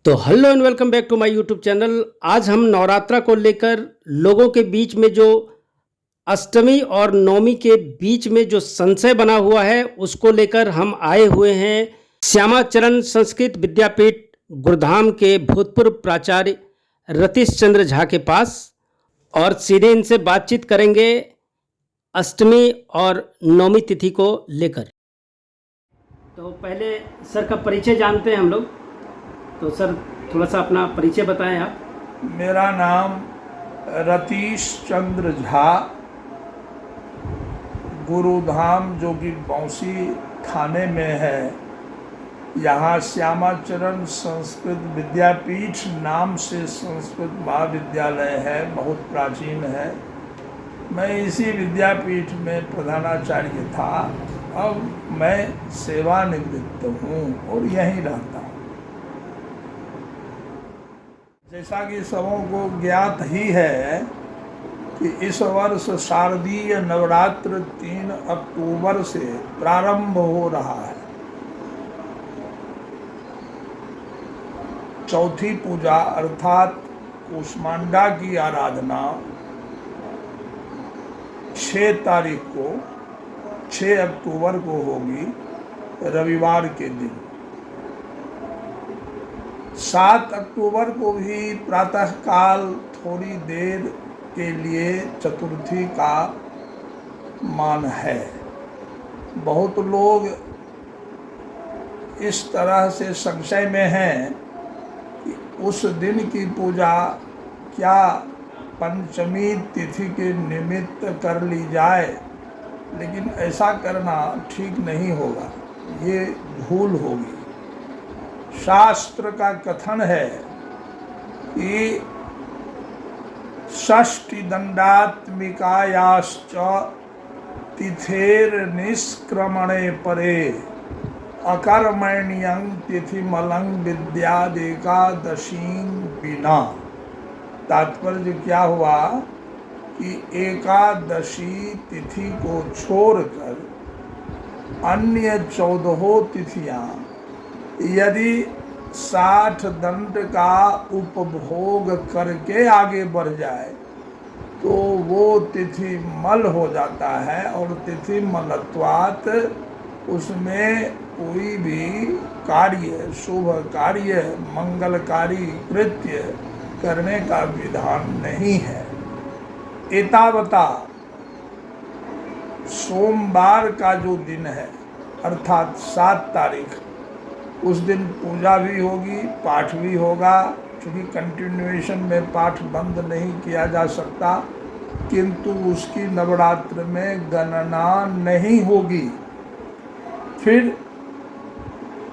तो hello and welcome back to my YouTube channel. आज हम नवरात्रा को लेकर लोगों के बीच में जो अष्टमी और नवमी के बीच में जो संशय बना हुआ है उसको लेकर हम आए हुए हैं श्यामाचरण संस्कृत विद्यापीठ गुरुधाम के भूतपूर्व प्राचार्य रतीश चंद्र झा के पास और सीधे इनसे बातचीत करेंगे अष्टमी और नवमी तिथि को लेकर। तो पहले सर का परिचय जानते हैं हम लोग। तो सर थोड़ा सा अपना परिचय बताएं आप। मेरा नाम रतीश चंद्र झा, गुरुधाम जो कि बौंसी थाने में है, यहाँ श्यामाचरण संस्कृत विद्यापीठ नाम से संस्कृत महाविद्यालय है, बहुत प्राचीन है। मैं इसी विद्यापीठ में प्रधानाचार्य था। अब मैं सेवानिवृत्त हूँ और यहीं रहता हूँ। जैसा कि सबों को ज्ञात ही है कि इस वर्ष शारदीय नवरात्र 3 अक्टूबर से प्रारंभ हो रहा है। चौथी पूजा अर्थात कूष्मांडा की आराधना 6 तारीख को 6 अक्टूबर को होगी, रविवार के दिन। 7 अक्टूबर को भी प्रातःकाल थोड़ी देर के लिए चतुर्थी का मान है। बहुत लोग इस तरह से संशय में हैं कि उस दिन की पूजा क्या पंचमी तिथि के निमित्त कर ली जाए, लेकिन ऐसा करना ठीक नहीं होगा, ये भूल होगी। शास्त्र का कथन है कि षष्ठी दंडात्मिकायाश्च तिथेर निष्क्रमणे परे अकर्मण्यं तिथिमलं विद्यादेकादशीं विना। तात्पर्य क्या हुआ कि एकादशी तिथि को छोड़कर अन्य 14 तिथियां यदि 60 दंड का उपभोग करके आगे बढ़ जाए तो वो तिथि मल हो जाता है, और तिथि मलत्वात् उसमें कोई भी कार्य, शुभ कार्य, मंगलकारी कृत्य करने का विधान नहीं है। एतावता सोमवार का जो दिन है अर्थात 7 तारीख, उस दिन पूजा भी होगी, पाठ भी होगा। क्योंकि कंटिन्यूएशन में पाठ बंद नहीं किया जा सकता, किंतु उसकी नवरात्र में गणना नहीं होगी। फिर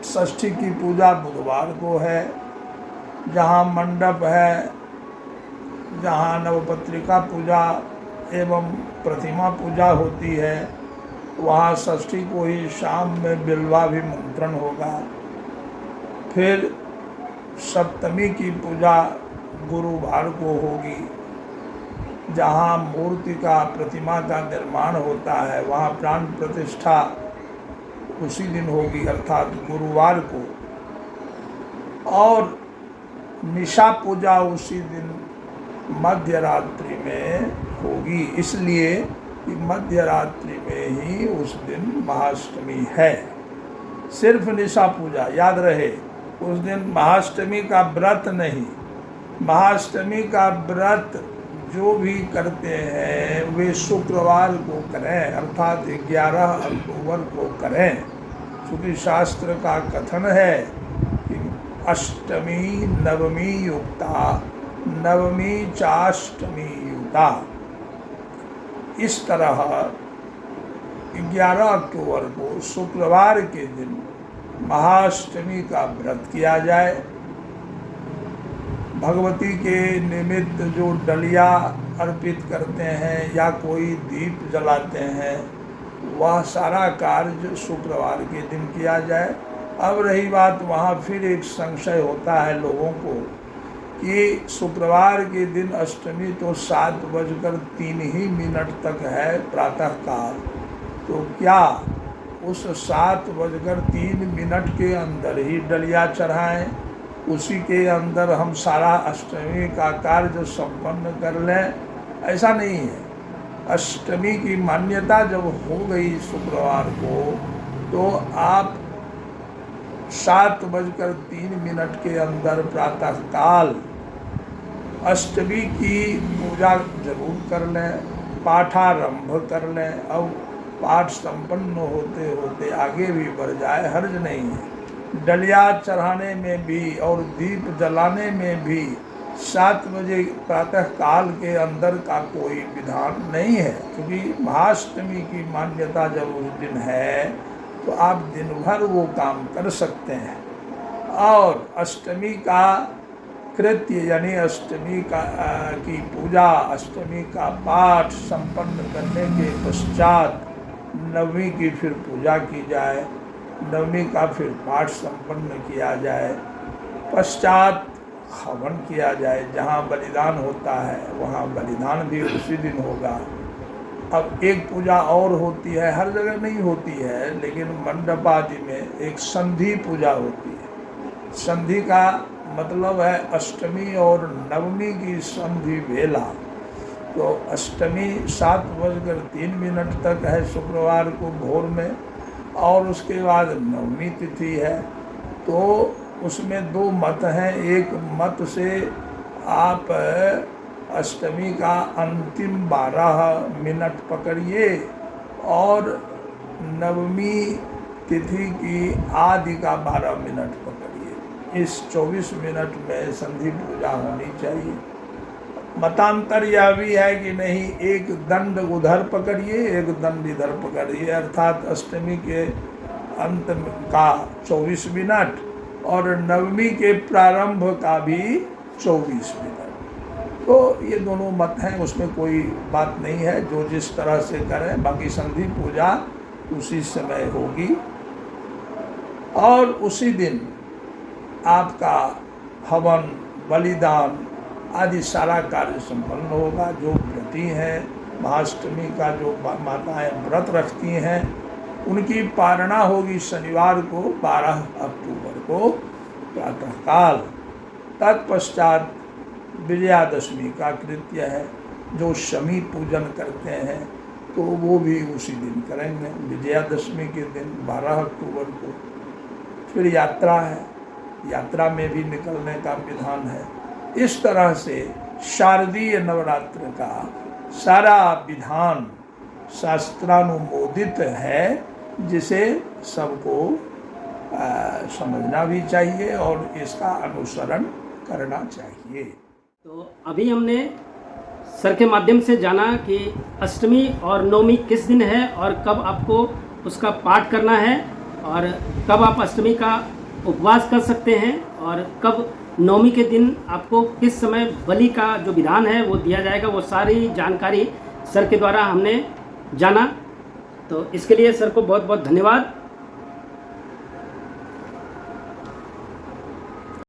षष्ठी की पूजा बुधवार को है, जहाँ मंडप है, जहाँ नवपत्रिका पूजा एवं प्रतिमा पूजा होती है, वहाँ षष्ठी को ही शाम में बिल्वाभिमंत्रण होगा। फिर सप्तमी की पूजा गुरुवार को होगी, जहाँ मूर्ति का, प्रतिमा का निर्माण होता है, वहाँ प्राण प्रतिष्ठा उसी दिन होगी अर्थात गुरुवार को। और निशा पूजा उसी दिन मध्य रात्रि में होगी, इसलिए कि मध्य रात्रि में ही उस दिन महाअष्टमी है। सिर्फ निशा पूजा, याद रहे, उस दिन महाअष्टमी का व्रत नहीं। महाअष्टमी का व्रत जो भी करते हैं वे शुक्रवार को करें, अर्थात 11 अक्टूबर को करें, क्योंकि शास्त्र का कथन है कि अष्टमी नवमी युक्ता, नवमी चाष्टमी युक्ता। इस तरह 11 अक्टूबर को शुक्रवार के दिन महाअष्टमी का व्रत किया जाए। भगवती के निमित्त जो डलिया अर्पित करते हैं या कोई दीप जलाते हैं, वह सारा कार्य शुक्रवार के दिन किया जाए। अब रही बात, वहाँ फिर एक संशय होता है लोगों को कि शुक्रवार के दिन अष्टमी तो 7:03 तक है प्रातःकाल, तो क्या उस 7:03 के अंदर ही डलिया चढ़ाएं उसी के अंदर हम सारा अष्टमी का कार्य संपन्न कर लें, ऐसा नहीं है। अष्टमी की मान्यता जब हो गई शुक्रवार को, तो आप 7:03 के अंदर प्रातःकाल अष्टमी की पूजा जरूर कर लें, पाठारंभ कर लें। अब पाठ संपन्न होते होते आगे भी बढ़ जाए, हर्ज नहीं है। डलिया चढ़ाने में भी और दीप जलाने में भी 7 बजे प्रातःकाल के अंदर का कोई विधान नहीं है, क्योंकि महाअष्टमी की मान्यता जब उस दिन है तो आप दिन भर वो काम कर सकते हैं। और अष्टमी का कृत्य यानी अष्टमी की पूजा, अष्टमी का पाठ संपन्न करने के पश्चात नवमी की फिर पूजा की जाए, नवमी का फिर पाठ संपन्न किया जाए, पश्चात हवन किया जाए। जहाँ बलिदान होता है वहाँ बलिदान भी उसी दिन होगा। अब एक पूजा और होती है, हर जगह नहीं होती है, लेकिन मंडप आदि में एक संधि पूजा होती है। संधि का मतलब है अष्टमी और नवमी की संधि वेला। तो अष्टमी 7:03 तक है शुक्रवार को भोर में, और उसके बाद नवमी तिथि है। तो उसमें 2 मत हैं। एक मत से आप अष्टमी का अंतिम 12 मिनट पकड़िए और नवमी तिथि की आदि का 12 मिनट पकड़िए। इस 24 मिनट में संधि पूजा होनी चाहिए। मतांतर यह भी है कि नहीं, एक दंड उधर पकड़िए, एक दंड इधर पकड़िए, अर्थात अष्टमी के अंत का 24 मिनट और नवमी के प्रारंभ का भी 24 मिनट। तो ये दोनों मत हैं, उसमें कोई बात नहीं है, जो जिस तरह से करें। बाकी संधि पूजा उसी समय होगी और उसी दिन आपका हवन, बलिदान आदि सारा कार्य संपन्न होगा। जो व्रती हैं, महाअष्टमी का जो माताएं व्रत रखती हैं, उनकी पारणा होगी शनिवार को 12 अक्टूबर को प्रातःकाल। तत्पश्चात विजयादशमी का कृत्य है। जो शमी पूजन करते हैं तो वो भी उसी दिन करेंगे, विजयादशमी के दिन 12 अक्टूबर को। फिर यात्रा है, यात्रा में भी निकलने का विधान है। इस तरह से शारदीय नवरात्र का सारा विधान शास्त्रानुमोदित है, जिसे सबको समझना भी चाहिए और इसका अनुसरण करना चाहिए। तो अभी हमने सर के माध्यम से जाना कि अष्टमी और नवमी किस दिन है और कब आपको उसका पाठ करना है, और कब आप अष्टमी का उपवास कर सकते हैं, और कब नवमी के दिन आपको किस समय बलि का जो विधान है वो दिया जाएगा। वो सारी जानकारी सर के द्वारा हमने जाना। तो इसके लिए सर को बहुत बहुत धन्यवाद।